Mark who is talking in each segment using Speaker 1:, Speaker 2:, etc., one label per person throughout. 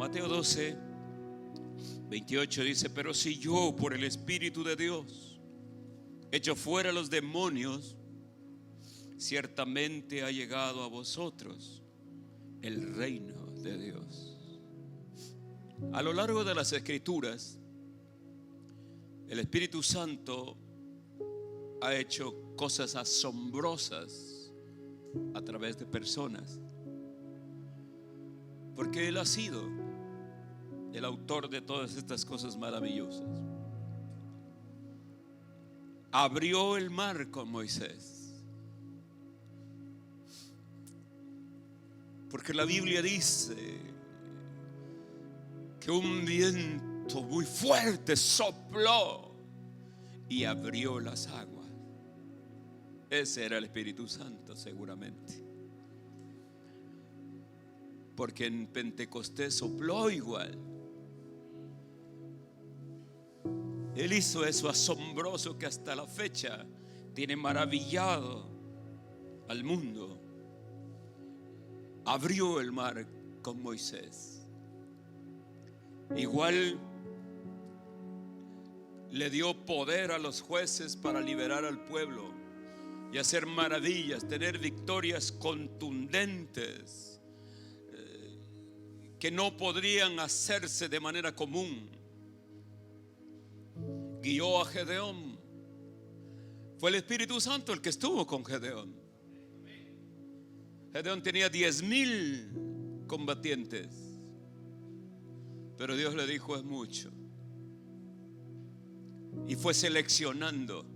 Speaker 1: Mateo 12, 28 dice: pero si yo por el Espíritu de Dios echo fuera los demonios, ciertamente ha llegado a vosotros el reino de Dios. A lo largo de las Escrituras, el Espíritu Santo ha hecho cosas asombrosas a través de personas, porque Él ha sido el autor de todas estas cosas maravillosas. Abrió el mar con Moisés, porque la Biblia dice que un viento muy fuerte sopló y abrió las aguas. Ese era el Espíritu Santo, seguramente, porque en Pentecostés sopló igual. Él hizo eso asombroso que hasta la fecha tiene maravillado al mundo. Abrió el mar con Moisés. Igual le dio poder a los jueces para liberar al pueblo y hacer maravillas, tener victorias contundentes que no podrían hacerse de manera común. Guió a Gedeón. Fue el Espíritu Santo el que estuvo con Gedeón. Gedeón tenía 10,000 combatientes, pero Dios le dijo: es mucho. Y fue seleccionando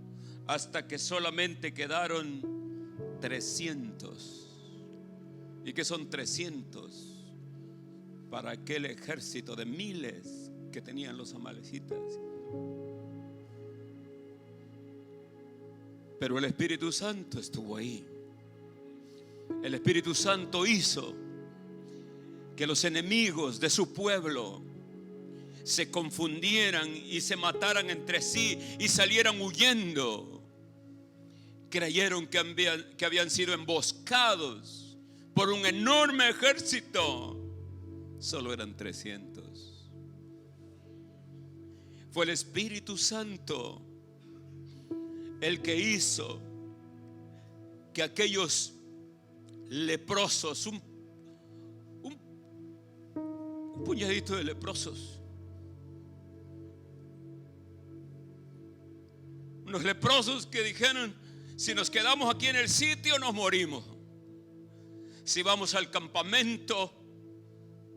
Speaker 1: hasta que solamente quedaron 300. ¿Y qué son 300 para aquel ejército de miles que tenían los amalecitas? Pero el Espíritu Santo estuvo ahí. El Espíritu Santo hizo que los enemigos de su pueblo se confundieran y se mataran entre sí y salieran huyendo. Creyeron que habían sido emboscados por un enorme ejército. Solo eran 300. Fue el Espíritu Santo el que hizo que aquellos leprosos, un puñadito de leprosos, unos leprosos que dijeron: si nos quedamos aquí en el sitio nos morimos, si vamos al campamento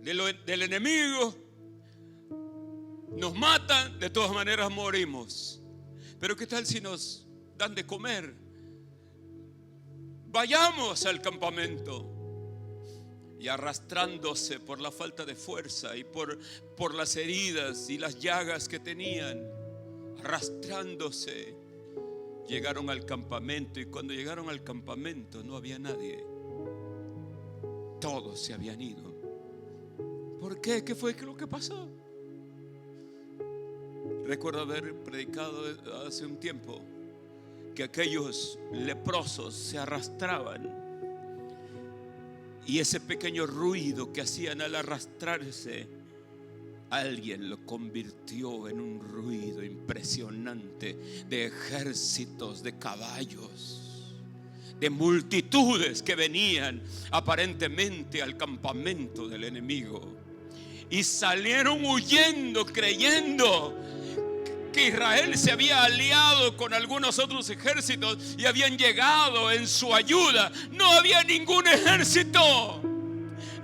Speaker 1: del enemigo nos matan, de todas maneras morimos. Pero ¿qué tal si nos dan de comer? Vayamos al campamento. Y arrastrándose por la falta de fuerza y por las heridas y las llagas que tenían, arrastrándose, llegaron al campamento. Y cuando llegaron al campamento no había nadie. Todos se habían ido. ¿Por qué? ¿Qué fue lo que pasó? Recuerdo haber predicado hace un tiempo que aquellos leprosos se arrastraban, y ese pequeño ruido que hacían al arrastrarse, alguien lo convirtió en un ruido impresionante de ejércitos de caballos, de multitudes que venían aparentemente al campamento del enemigo, y salieron huyendo creyendo que Israel se había aliado con algunos otros ejércitos y habían llegado en su ayuda. No había ningún ejército.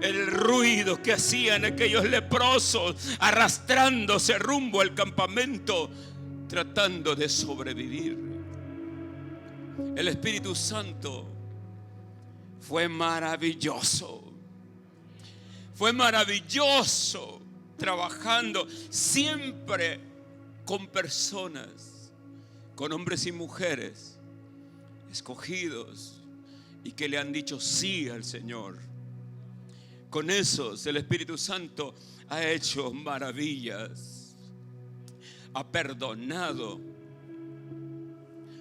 Speaker 1: El ruido que hacían aquellos leprosos arrastrándose rumbo al campamento, tratando de sobrevivir. El Espíritu Santo fue maravilloso. Fue maravilloso trabajando siempre con personas, con hombres y mujeres escogidos y que le han dicho sí al Señor. Con esos el Espíritu Santo ha hecho maravillas, ha perdonado,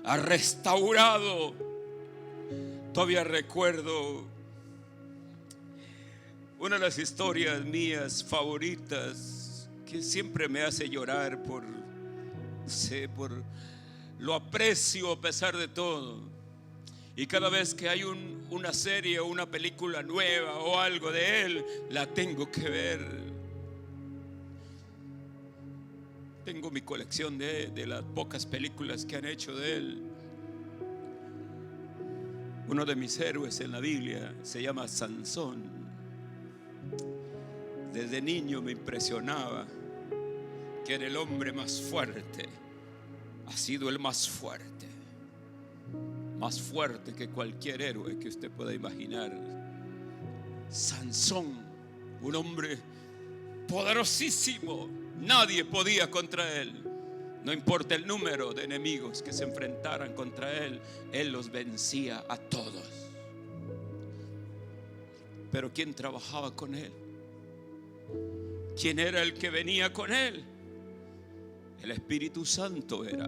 Speaker 1: ha restaurado. Todavía recuerdo Una de las historias mías favoritas, que siempre me hace llorar por lo aprecio a pesar de todo. Y cada vez que hay una serie o una película nueva o algo de él, la tengo que ver. Tengo mi colección de las pocas películas que han hecho de él. Uno de mis héroes en la Biblia se llama Sansón. Desde niño me impresionaba que era el hombre más fuerte. Ha sido el más fuerte que cualquier héroe que usted pueda imaginar. Sansón, un hombre poderosísimo. Nadie podía contra él. No importa el número de enemigos que se enfrentaran contra él, él los vencía a todos. Pero ¿quién trabajaba con él? ¿Quién era el que venía con él? El Espíritu Santo era.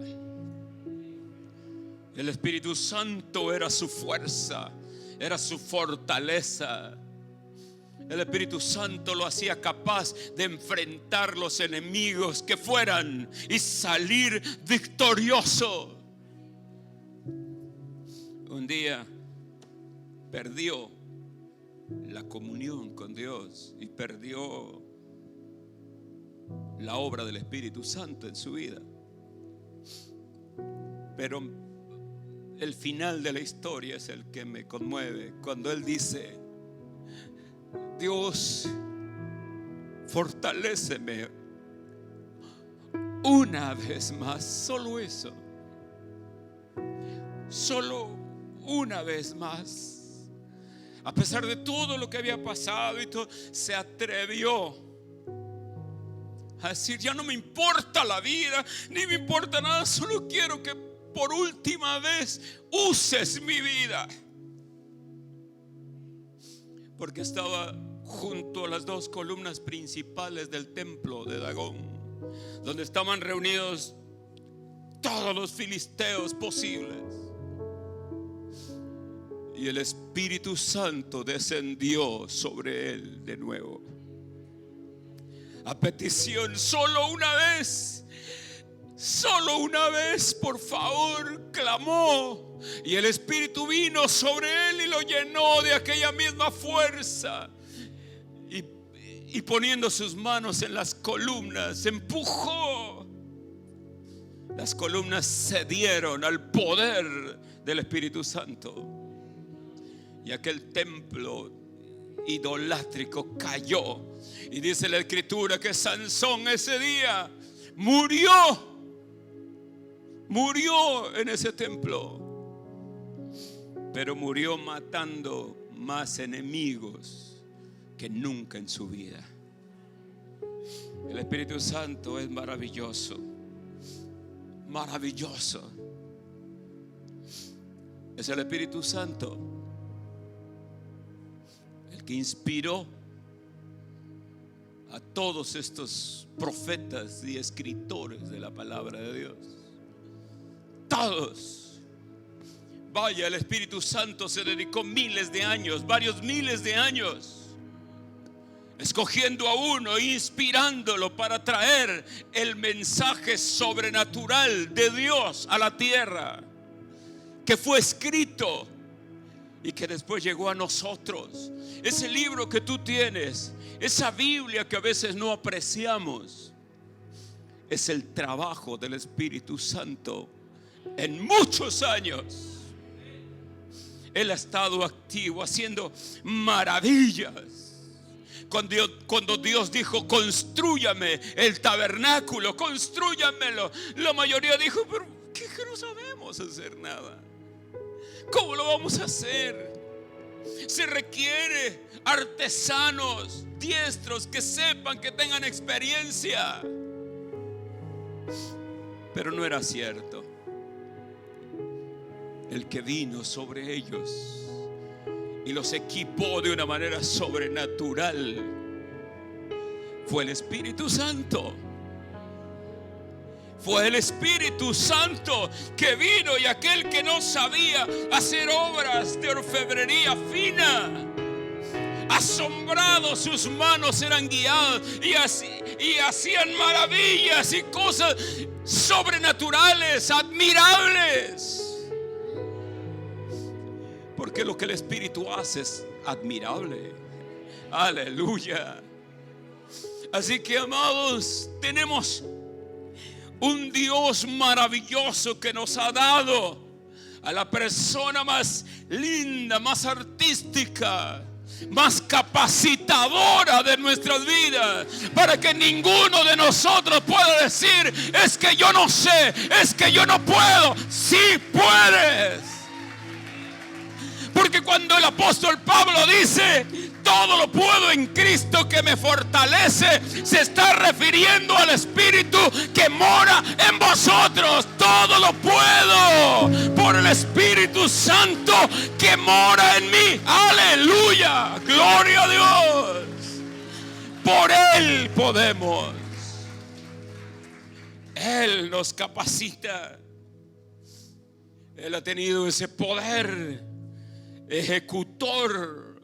Speaker 1: El Espíritu Santo era su fuerza, era su fortaleza. El Espíritu Santo lo hacía capaz de enfrentar los enemigos que fueran y salir victorioso. Un día perdió la comunión con Dios y perdió la obra del Espíritu Santo en su vida. Pero el final de la historia es el que me conmueve, cuando él dice: Dios, fortaléceme una vez más. Solo eso, solo una vez más. A pesar de todo lo que había pasado y todo, se atrevió a decir: ya no me importa la vida, ni me importa nada, solo quiero que por última vez uses mi vida. Porque estaba junto a las dos columnas principales del templo de Dagón, donde estaban reunidos todos los filisteos posibles. Y el Espíritu Santo descendió sobre él de nuevo. A petición, solo una vez, por favor, clamó. Y el Espíritu vino sobre él y lo llenó de aquella misma fuerza. Y poniendo sus manos en las columnas, empujó. Las columnas cedieron al poder del Espíritu Santo. Y aquel templo idolátrico cayó. Y dice la Escritura que Sansón ese día murió en ese templo. Pero murió matando más enemigos que nunca en su vida. El Espíritu Santo es maravilloso. Maravilloso. Es el Espíritu Santo el que inspiró a todos estos profetas y escritores de la palabra de Dios. Todos. Vaya, el Espíritu Santo se dedicó miles de años, varios miles de años, escogiendo a uno, inspirándolo para traer el mensaje sobrenatural de Dios a la tierra, que fue escrito y que después llegó a nosotros. Ese libro que tú tienes, esa Biblia que a veces no apreciamos, es el trabajo del Espíritu Santo en muchos años. Él ha estado activo haciendo maravillas. Cuando Dios dijo: constrúyame el tabernáculo, constrúyamelo, la mayoría dijo: pero que no sabemos hacer nada. ¿Cómo lo vamos a hacer? Se requiere artesanos diestros que sepan, que tengan experiencia. Pero no era cierto. El que vino sobre ellos y los equipó de una manera sobrenatural fue el Espíritu Santo. Fue el Espíritu Santo que vino, y aquel que no sabía hacer obras de orfebrería fina Asombrados sus manos eran guiadas y hacían maravillas y cosas sobrenaturales, admirables. Porque lo que el Espíritu hace es admirable. Aleluya. Así que, amados, tenemos un Dios maravilloso que nos ha dado a la persona más linda, más artística, más capacitadora de nuestras vidas, para que ninguno de nosotros pueda decir: es que yo no sé, es que yo no puedo. Sí puedes. Porque cuando el apóstol Pablo dice: todo lo puedo en Cristo que me fortalece, se está refiriendo al Espíritu que mora en vosotros. Todo lo puedo por el Espíritu Santo que mora en mí. Aleluya, gloria a Dios. Por Él podemos. Él nos capacita. Él ha tenido ese poder ejecutor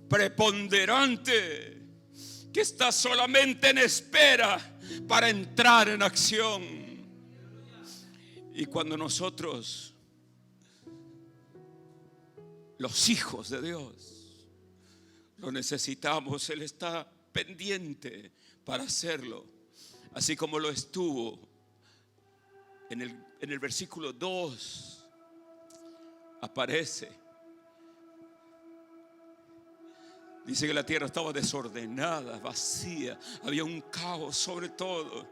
Speaker 1: preponderante que está solamente en espera para entrar en acción. Y cuando nosotros, los hijos de Dios, lo necesitamos, Él está pendiente para hacerlo, así como lo estuvo en el versículo 2. Aparece. Dice que la tierra estaba desordenada, vacía, había un caos sobre todo.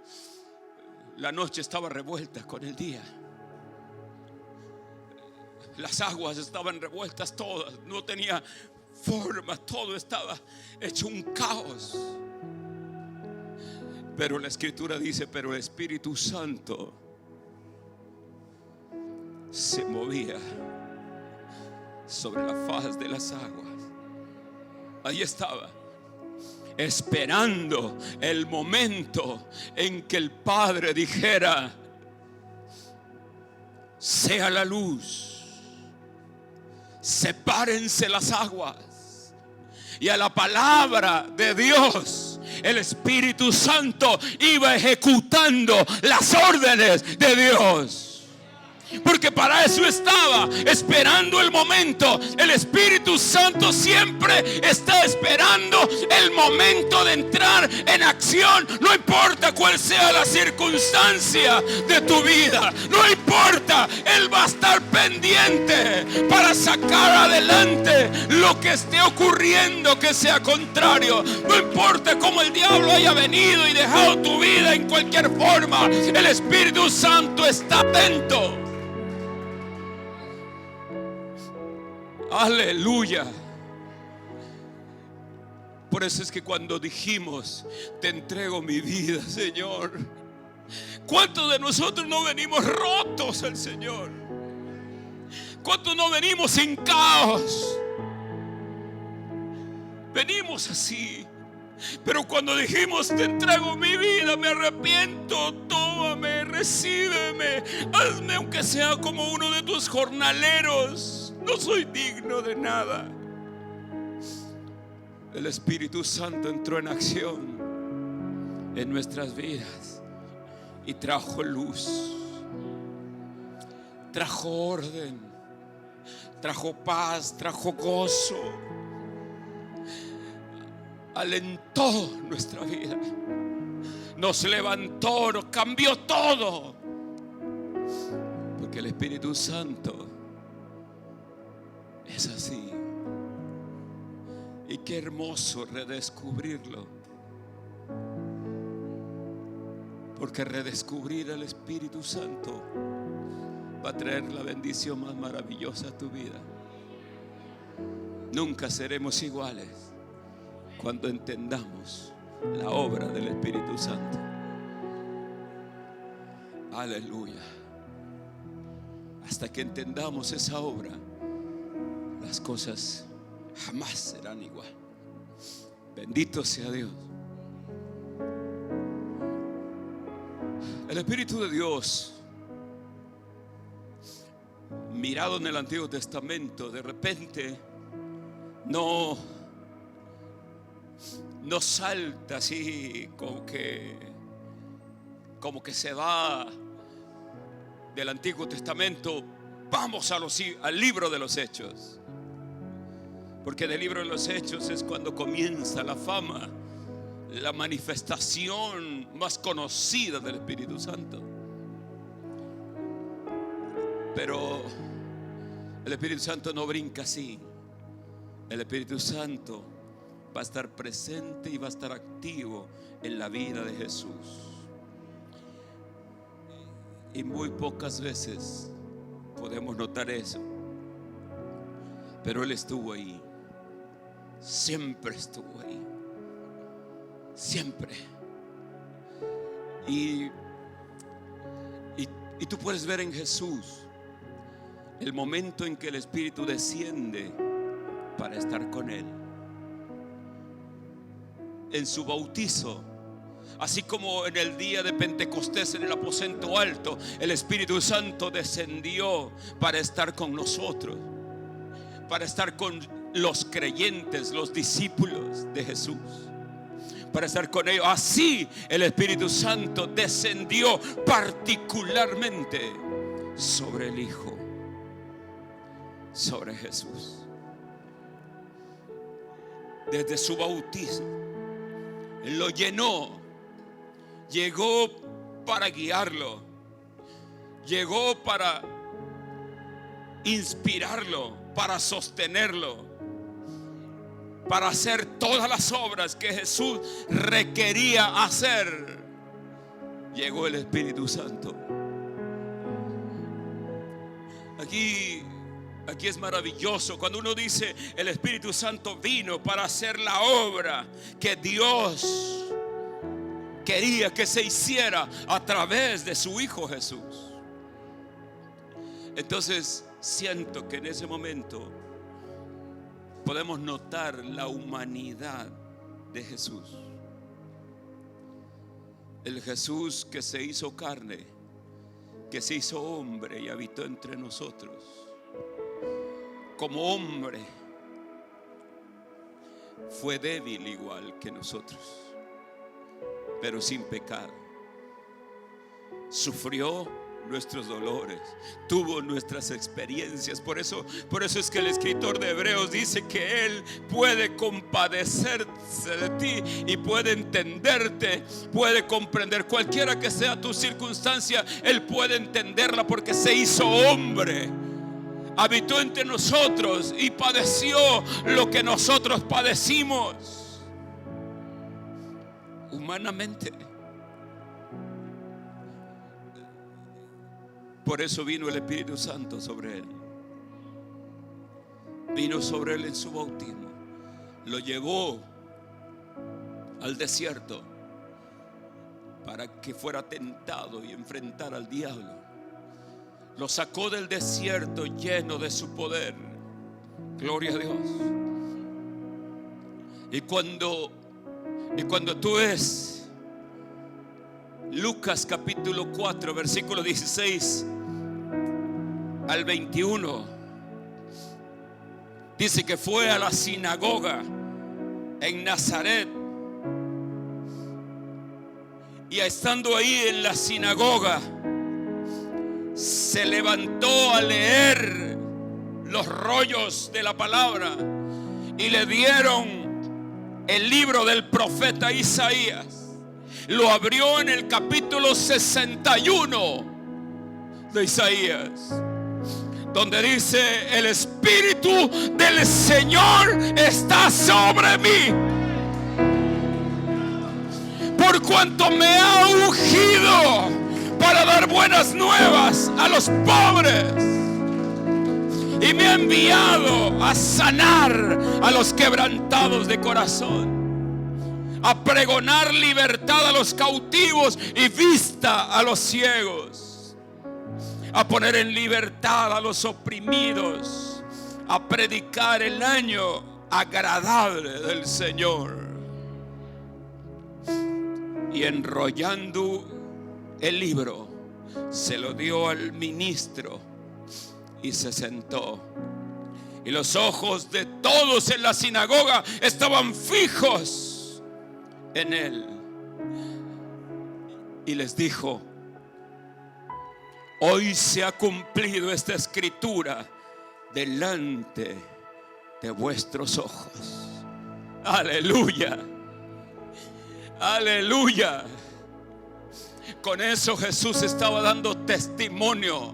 Speaker 1: La noche estaba revuelta con el día. Las aguas estaban revueltas todas, no tenía forma, todo estaba hecho un caos. Pero la Escritura dice: pero el Espíritu Santo se movía sobre la faz de las aguas. Ahí estaba, esperando el momento en que el Padre dijera: sea la luz, sepárense las aguas. Y a la palabra de Dios, el Espíritu Santo iba ejecutando las órdenes de Dios. Porque para eso estaba, esperando el momento. El Espíritu Santo siempre está esperando el momento de entrar en acción. No importa cuál sea la circunstancia de tu vida, no importa, Él va a estar pendiente para sacar adelante lo que esté ocurriendo que sea contrario. No importa cómo el diablo haya venido y dejado tu vida en cualquier forma, el Espíritu Santo está atento. Aleluya. Por eso es que cuando dijimos: te entrego mi vida, Señor, ¿cuántos de nosotros no venimos rotos al Señor? ¿Cuántos no venimos en caos? Venimos así. Pero cuando dijimos: te entrego mi vida, me arrepiento, tómame, recíbeme, hazme aunque sea como uno de tus jornaleros, no soy digno de nada. El Espíritu Santo entró en acción en nuestras vidas y trajo luz, trajo orden, trajo paz, trajo gozo, alentó nuestra vida, nos levantó, nos cambió todo. Porque el Espíritu Santo es así. Y qué hermoso redescubrirlo. Porque redescubrir al Espíritu Santo va a traer la bendición más maravillosa a tu vida. Nunca seremos iguales cuando entendamos la obra del Espíritu Santo. Aleluya. Hasta que entendamos esa obra, las cosas jamás serán igual. Bendito sea Dios. El Espíritu de Dios, mirado en el Antiguo Testamento, de repente no no salta así como que se va del Antiguo Testamento. Vamos al libro de los Hechos, porque del libro de los Hechos es cuando comienza la fama, la manifestación más conocida del Espíritu Santo. Pero el Espíritu Santo no brinca así. El Espíritu Santo va a estar presente y va a estar activo en la vida de Jesús. Y muy pocas veces podemos notar eso. Pero Él estuvo ahí. Siempre estuvo ahí. Siempre. Y tú puedes ver en Jesús el momento en que el Espíritu desciende para estar con Él. En su bautizo, así como en el día de Pentecostés en el aposento alto, el Espíritu Santo descendió para estar con nosotros, para estar con los creyentes, los discípulos de Jesús, para estar con ellos. Así el Espíritu Santo descendió particularmente sobre el Hijo, sobre Jesús. Desde su bautismo Él lo llenó, llegó para guiarlo, llegó para inspirarlo, para sostenerlo, para hacer todas las obras que Jesús requería hacer. Llegó el Espíritu Santo. Aquí es maravilloso cuando uno dice: el Espíritu Santo vino para hacer la obra que Dios quería que se hiciera a través de su Hijo Jesús. Entonces siento que en ese momento podemos notar la humanidad de Jesús. El Jesús que se hizo carne, que se hizo hombre y habitó entre nosotros. Como hombre fue débil igual que nosotros, pero sin pecado. Sufrió nuestros dolores, tuvo nuestras experiencias. Por eso es que el escritor de Hebreos dice que Él puede compadecerse de ti y puede entenderte, puede comprender cualquiera que sea tu circunstancia. Él puede entenderla porque se hizo hombre, habitó entre nosotros y padeció lo que nosotros padecimos humanamente. Por eso vino el Espíritu Santo sobre Él. Vino sobre Él en su bautismo. Lo llevó al desierto para que fuera tentado y enfrentara al diablo. Lo sacó del desierto lleno de su poder. Gloria a Dios. Y cuando tú ves Lucas capítulo 4 versículo 16 al 21, dice que fue a la sinagoga en Nazaret, y estando ahí en la sinagoga se levantó a leer los rollos de la palabra y le dieron el libro del profeta Isaías. Lo abrió en el capítulo 61 de Isaías, donde dice: el Espíritu del Señor está sobre mí, por cuanto me ha ungido para dar buenas nuevas a los pobres, y me ha enviado a sanar a los quebrantados de corazón, a pregonar libertad a los cautivos y vista a los ciegos, a poner en libertad a los oprimidos, a predicar el año agradable del Señor. Y enrollando el libro, se lo dio al ministro y se sentó. Y los ojos de todos en la sinagoga estaban fijos en él y les dijo: hoy se ha cumplido esta escritura delante de vuestros ojos. Aleluya, aleluya. Con eso Jesús estaba dando testimonio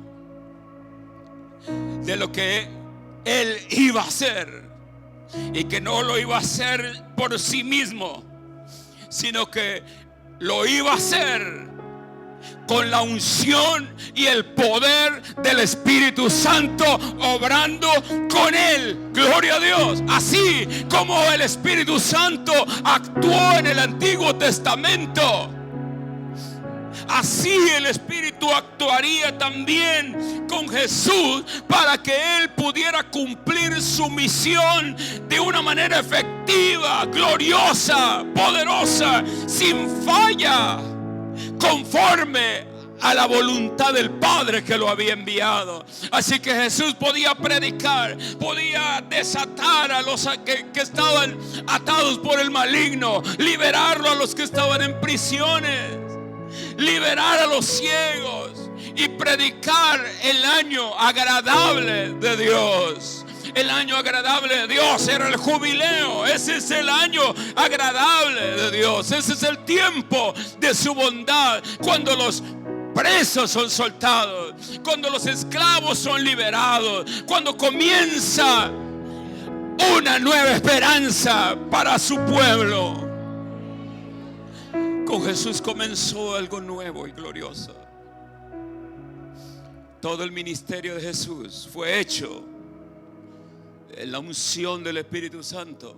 Speaker 1: de lo que Él iba a hacer, y que no lo iba a hacer por sí mismo, sino que lo iba a hacer con la unción y el poder del Espíritu Santo obrando con él. Gloria a Dios. Así como el Espíritu Santo actuó en el Antiguo Testamento, así el Espíritu actuaría también con Jesús, para que Él pudiera cumplir su misión de una manera efectiva, gloriosa, poderosa, sin falla, conforme a la voluntad del Padre que lo había enviado. Así que Jesús podía predicar, podía desatar a los que estaban atados por el maligno, liberarlo a los que estaban en prisiones, liberar a los ciegos y predicar el año agradable de Dios. El año agradable de Dios era el jubileo. Ese es el año agradable de Dios. Ese es el tiempo de su bondad, cuando los presos son soltados, cuando los esclavos son liberados, cuando comienza una nueva esperanza para su pueblo. Con Jesús comenzó algo nuevo y glorioso. Todo el ministerio de Jesús fue hecho en la unción del Espíritu Santo,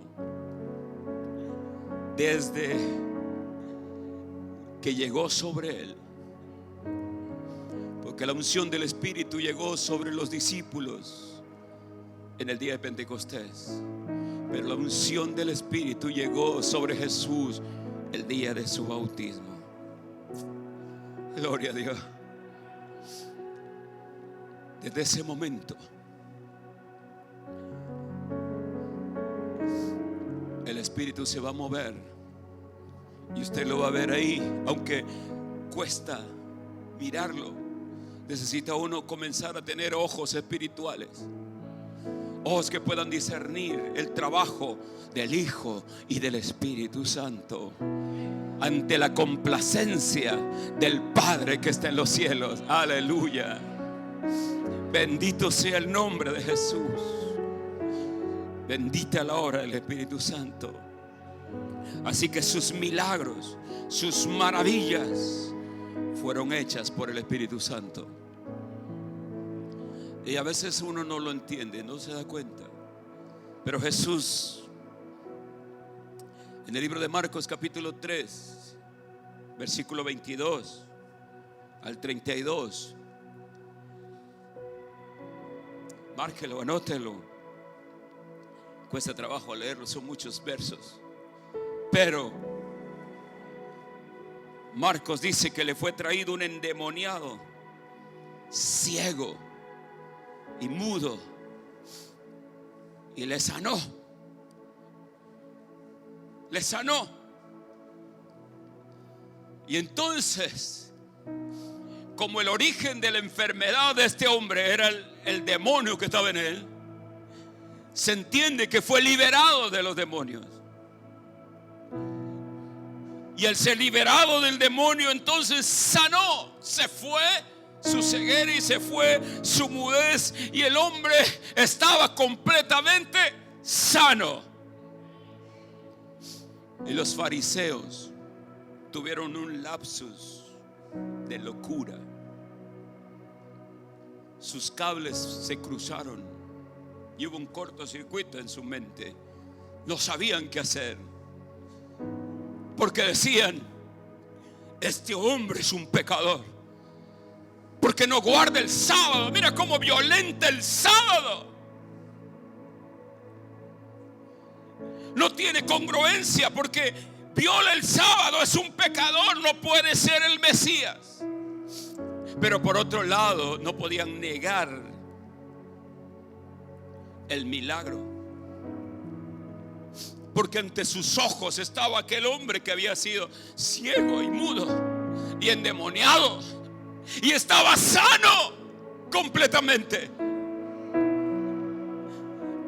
Speaker 1: desde que llegó sobre él. Porque la unción del Espíritu llegó sobre los discípulos en el día de Pentecostés, pero la unción del Espíritu llegó sobre Jesús el día de su bautismo. Gloria a Dios. Desde ese momento el Espíritu se va a mover, y usted lo va a ver ahí. Aunque cuesta mirarlo, necesita uno comenzar a tener ojos espirituales, ojos que puedan discernir el trabajo del Hijo y del Espíritu Santo ante la complacencia del Padre que está en los cielos. Aleluya. Bendito sea el nombre de Jesús. Bendita la hora del Espíritu Santo. Así que sus milagros, sus maravillas fueron hechas por el Espíritu Santo. Y a veces uno no lo entiende, no se da cuenta. Pero Jesús, en el libro de Marcos capítulo 3, versículo 22 al 32, márquelo, anótelo. Cuesta trabajo leerlo, son muchos versos. Pero Marcos dice que le fue traído un endemoniado, ciego y mudo, y le sanó. Le sanó. Y entonces, como el origen de la enfermedad de este hombre era el demonio que estaba en él, se entiende que fue liberado de los demonios. Y al ser liberado del demonio, entonces sanó. Se fue su ceguera y se fue su mudez, y el hombre estaba completamente sano. Y los fariseos tuvieron un lapsus de locura. Sus cables se cruzaron y hubo un cortocircuito en su mente. No sabían qué hacer, porque decían: este hombre es un pecador, porque no guarda el sábado. Mira cómo violenta el sábado. No tiene congruencia, porque viola el sábado, es un pecador, no puede ser el Mesías. Pero por otro lado, no podían negar el milagro. porque ante sus ojos estaba aquel hombre que había sido ciego y mudo y endemoniado, y estaba sano completamente.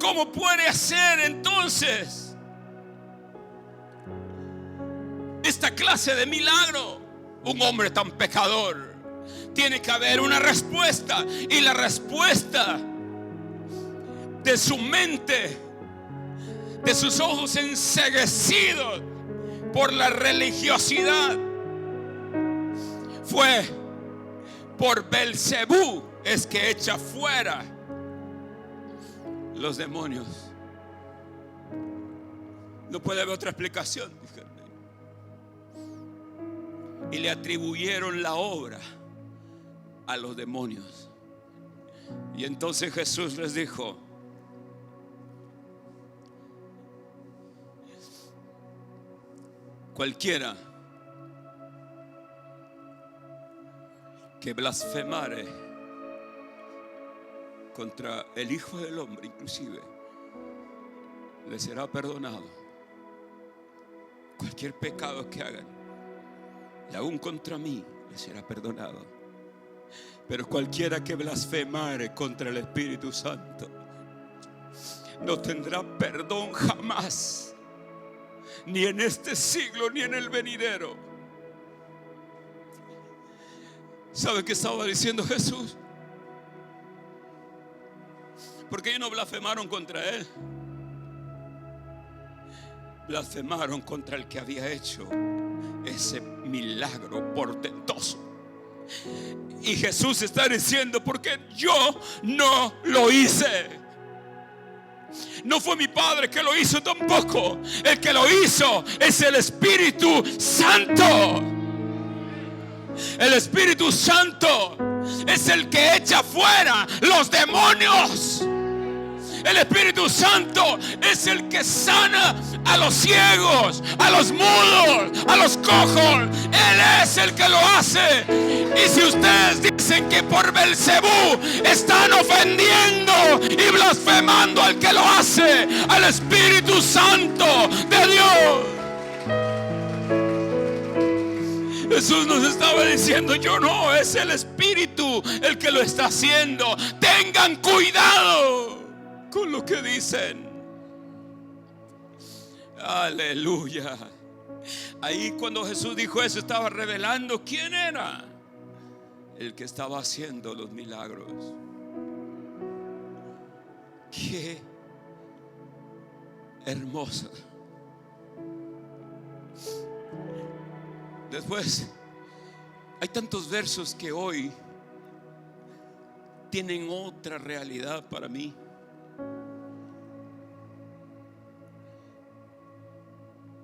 Speaker 1: ¿Cómo puede hacer entonces esta clase de milagro un hombre tan pecador? Tiene que haber una respuesta, y la respuesta de su mente, de sus ojos enceguecidos por la religiosidad, fue: por Belcebú es que echa fuera los demonios. No puede haber otra explicación. Y le atribuyeron la obra a los demonios. Y entonces Jesús les dijo: cualquiera que blasfemare contra el Hijo del Hombre, inclusive, le será perdonado. Cualquier pecado que hagan, y aún contra mí, le será perdonado. Pero cualquiera que blasfemare contra el Espíritu Santo no tendrá perdón jamás, ni en este siglo ni en el venidero. ¿Sabe qué estaba diciendo Jesús? Porque ellos no blasfemaron contra Él, blasfemaron contra el que había hecho ese milagro portentoso. Y Jesús está diciendo: porque yo no lo hice. No fue mi Padre que lo hizo tampoco. El que lo hizo es el Espíritu Santo. El Espíritu Santo es el que echa fuera los demonios. El Espíritu Santo es el que sana a los ciegos, a los mudos, a los cojos. Él es el que lo hace. Y si ustedes dicen que por Belcebú están ofendiendo y blasfemando al que lo hace, al Espíritu Santo de Dios. Jesús nos estaba diciendo: yo no, es el Espíritu el que lo está haciendo. Tengan cuidado con lo que dicen. Aleluya. Ahí cuando Jesús dijo eso, estaba revelando quién era el que estaba haciendo los milagros. Qué hermosa. Después, hay tantos versos que hoy tienen otra realidad para mí.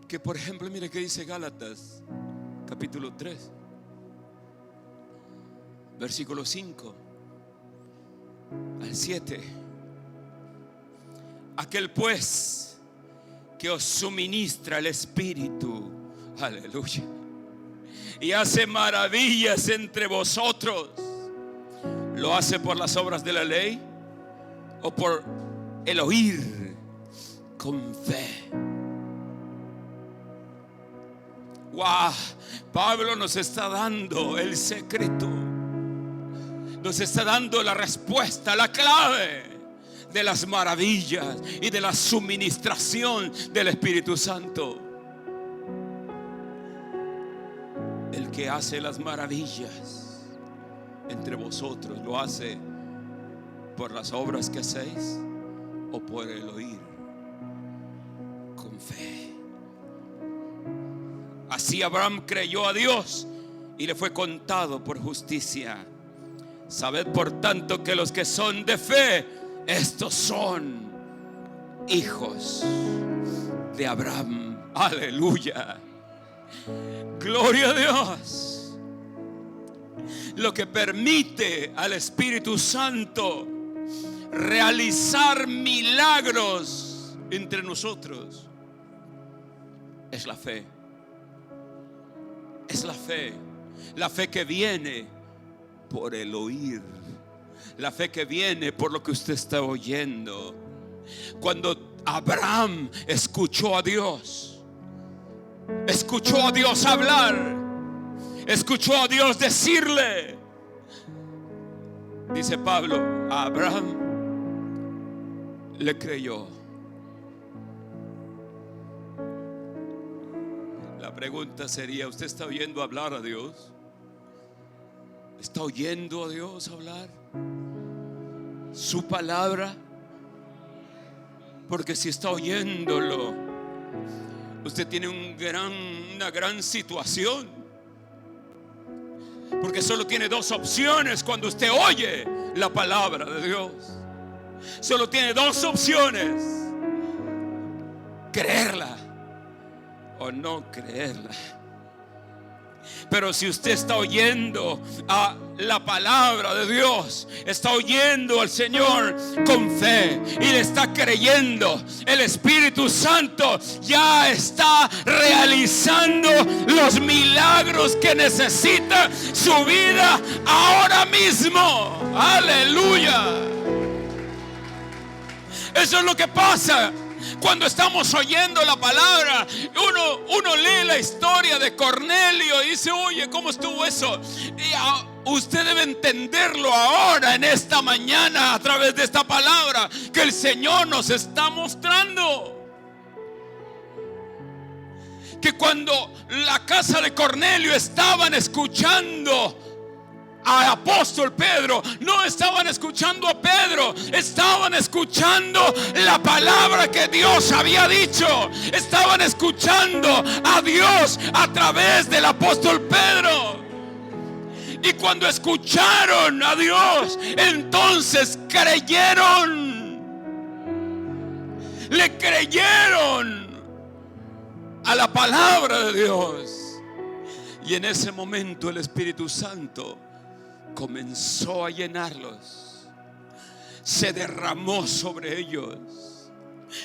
Speaker 1: Que por ejemplo, mire que dice Gálatas capítulo 3 versículo 5 al 7. Aquel pues que os suministra el Espíritu, aleluya, y hace maravillas entre vosotros, ¿lo hace por las obras de la ley o por el oír con fe? Wow, Pablo nos está dando el secreto, nos está dando la respuesta, la clave de las maravillas y de la suministración del Espíritu Santo. El que hace las maravillas entre vosotros, ¿lo hace por las obras que hacéis o por el oír con fe? Así Abraham creyó a Dios y le fue contado por justicia. Sabed por tanto que los que son de fe, estos son hijos de Abraham. Aleluya. Gloria a Dios. Lo que permite al Espíritu Santo realizar milagros entre nosotros es la fe. Es la fe que viene por el oír, la fe que viene por lo que usted está oyendo. Cuando Abraham escuchó a Dios. Escuchó a Dios hablar. Escuchó a Dios decirle. Dice Pablo, a Abraham le creyó. La pregunta sería, ¿usted está oyendo hablar a Dios? ¿Está oyendo a Dios hablar? ¿Su palabra? Porque si está oyéndolo, usted tiene una gran situación. Porque solo tiene dos opciones cuando usted oye la palabra de Dios. Solo tiene dos opciones: creerla o no creerla. Pero si usted está oyendo a la palabra de Dios, está oyendo al Señor con fe y le está creyendo, el Espíritu Santo ya está realizando los milagros que necesita su vida ahora mismo. Aleluya. Eso es lo que pasa cuando estamos oyendo la palabra. Uno lee la historia de Cornelio y dice, oye, ¿cómo estuvo eso? Y usted debe entenderlo ahora, en esta mañana, a través de esta palabra que el Señor nos está mostrando. Que cuando la casa de Cornelio estaban escuchando al apóstol Pedro, no estaban escuchando a Pedro, estaban escuchando la palabra que Dios había dicho. Estaban escuchando a Dios a través del apóstol Pedro. Y cuando escucharon a Dios, entonces creyeron. Le creyeron a la palabra de Dios. Y en ese momento el Espíritu Santo comenzó a llenarlos. Se derramó sobre ellos.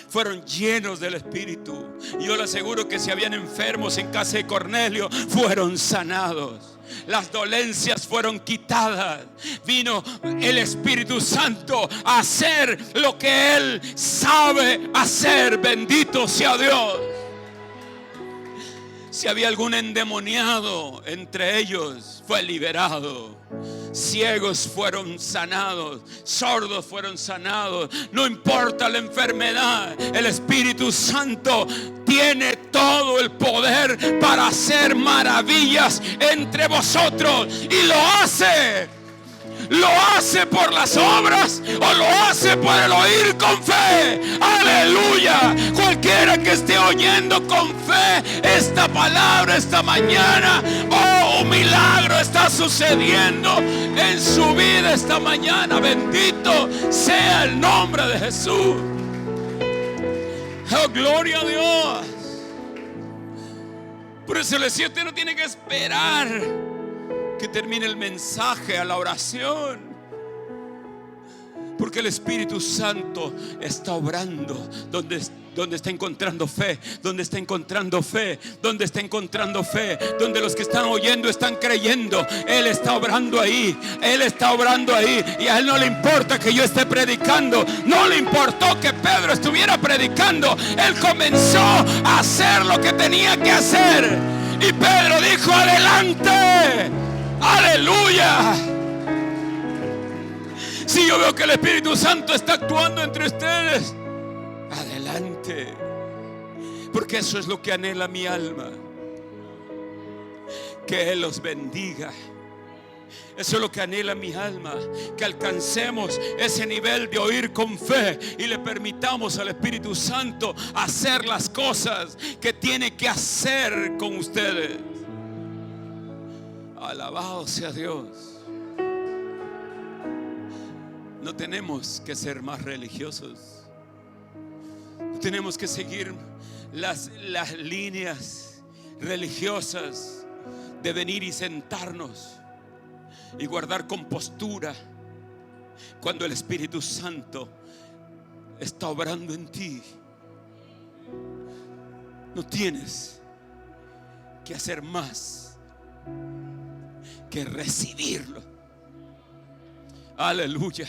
Speaker 1: Fueron llenos del Espíritu. Y yo le aseguro que si habían enfermos en casa de Cornelio, fueron sanados. Las dolencias fueron quitadas. Vino el Espíritu Santo a hacer lo que Él sabe hacer. Bendito sea Dios. Si había algún endemoniado entre ellos, fue liberado. Ciegos fueron sanados, sordos fueron sanados. No importa la enfermedad, el Espíritu Santo tiene todo el poder para hacer maravillas entre vosotros. Y lo hace. ¿Lo hace por las obras o lo hace por el oír con fe? Aleluya. Cualquiera que esté oyendo con fe esta palabra esta mañana, oh, un milagro está sucediendo en su vida esta mañana. Bendito sea el nombre de Jesús. Oh, gloria a Dios. Por eso le decía, usted no tiene que esperar que termine el mensaje a la oración, porque el Espíritu Santo está obrando donde está encontrando fe, donde está encontrando fe, donde está encontrando fe, donde los que están oyendo están creyendo. Él está obrando ahí, Él está obrando ahí. Y a Él no le importa que yo esté predicando, no le importó que Pedro estuviera predicando. Él comenzó a hacer lo que tenía que hacer y Pedro dijo, adelante. Aleluya. Si yo veo que el Espíritu Santo está actuando entre ustedes, adelante, porque eso es lo que anhela mi alma, que Él los bendiga. Eso es lo que anhela mi alma, que alcancemos ese nivel de oír con fe y le permitamos al Espíritu Santo hacer las cosas que tiene que hacer con ustedes. Alabado sea Dios. No tenemos que ser más religiosos. No tenemos que seguir las líneas religiosas de venir y sentarnos y guardar compostura cuando el Espíritu Santo está obrando en ti. No tienes que hacer más que recibirlo. Aleluya.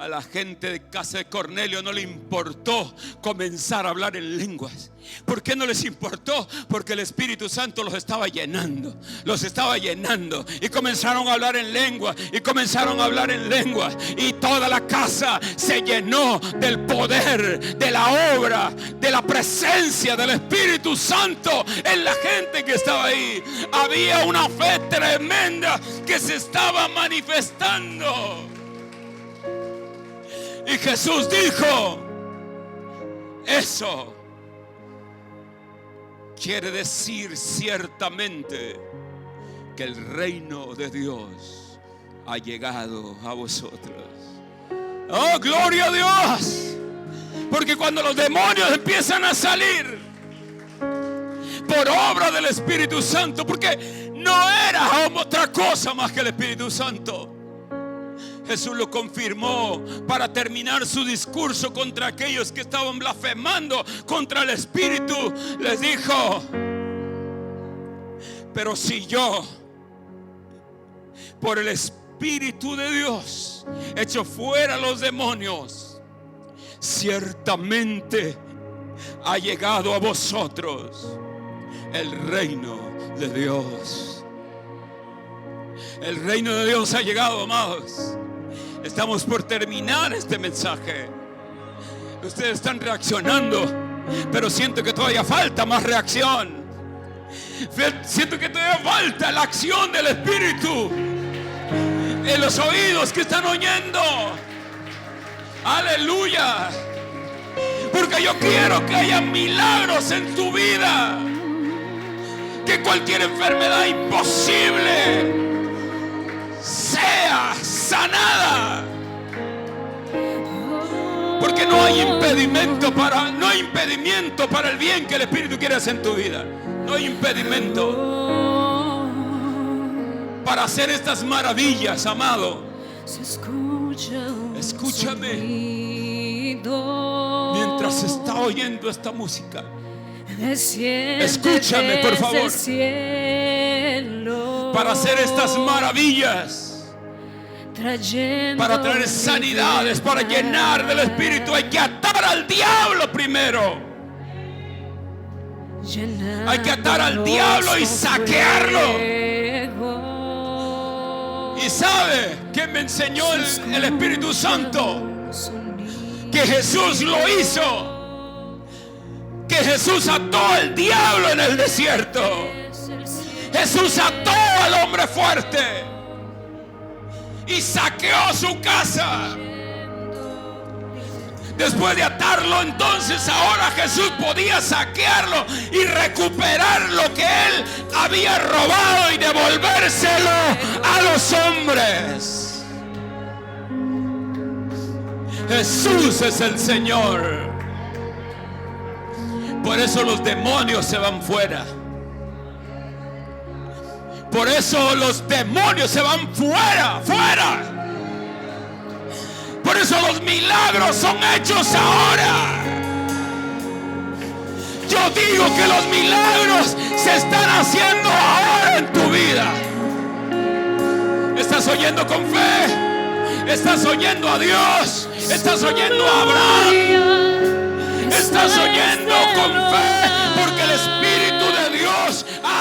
Speaker 1: A la gente de casa de Cornelio no le importó comenzar a hablar en lenguas. ¿Por qué no les importó? Porque el Espíritu Santo los estaba llenando. Los estaba llenando. Y comenzaron a hablar en lengua. Y comenzaron a hablar en lengua. Y toda la casa se llenó del poder, de la obra, de la presencia del Espíritu Santo en la gente que estaba ahí. Había una fe tremenda que se estaba manifestando. Y Jesús dijo: eso quiere decir ciertamente que el reino de Dios ha llegado a vosotros. Oh, gloria a Dios. Porque cuando los demonios empiezan a salir por obra del Espíritu Santo, porque no era otra cosa más que el Espíritu Santo, Jesús lo confirmó para terminar su discurso contra aquellos que estaban blasfemando contra el Espíritu. Les dijo: pero si yo, por el Espíritu de Dios, echo fuera los demonios, ciertamente ha llegado a vosotros el reino de Dios. El reino de Dios ha llegado, amados. Estamos por terminar este mensaje. Ustedes están reaccionando, pero siento que todavía falta más reacción. Siento que todavía falta la acción del Espíritu en los oídos que están oyendo. Aleluya. Porque yo quiero que haya milagros en tu vida. Que cualquier enfermedad imposible sea sanada. Porque no hay impedimento para el bien que el Espíritu quiere hacer en tu vida. No hay impedimento para hacer estas maravillas, amado. Escúchame mientras está oyendo esta música. Escúchame, por favor. Para hacer estas maravillas, para traer sanidades, para llenar del Espíritu, hay que atar al diablo primero. Hay que atar al diablo y saquearlo. Y sabe que me enseñó el Espíritu Santo que Jesús lo hizo. Que Jesús ató al diablo en el desierto. Jesús ató al hombre fuerte y saqueó su casa. Después de atarlo, entonces ahora Jesús podía saquearlo y recuperar lo que él había robado y devolvérselo a los hombres. Jesús es el Señor. Por eso los demonios se van fuera. Por eso los demonios se van fuera. Por eso los milagros son hechos ahora. Yo digo que los milagros se están haciendo ahora en tu vida. ¿Estás oyendo con fe? ¿Estás oyendo a Dios? ¿Estás oyendo a Abraham? Estás oyendo con fe, porque el Espíritu de Dios ha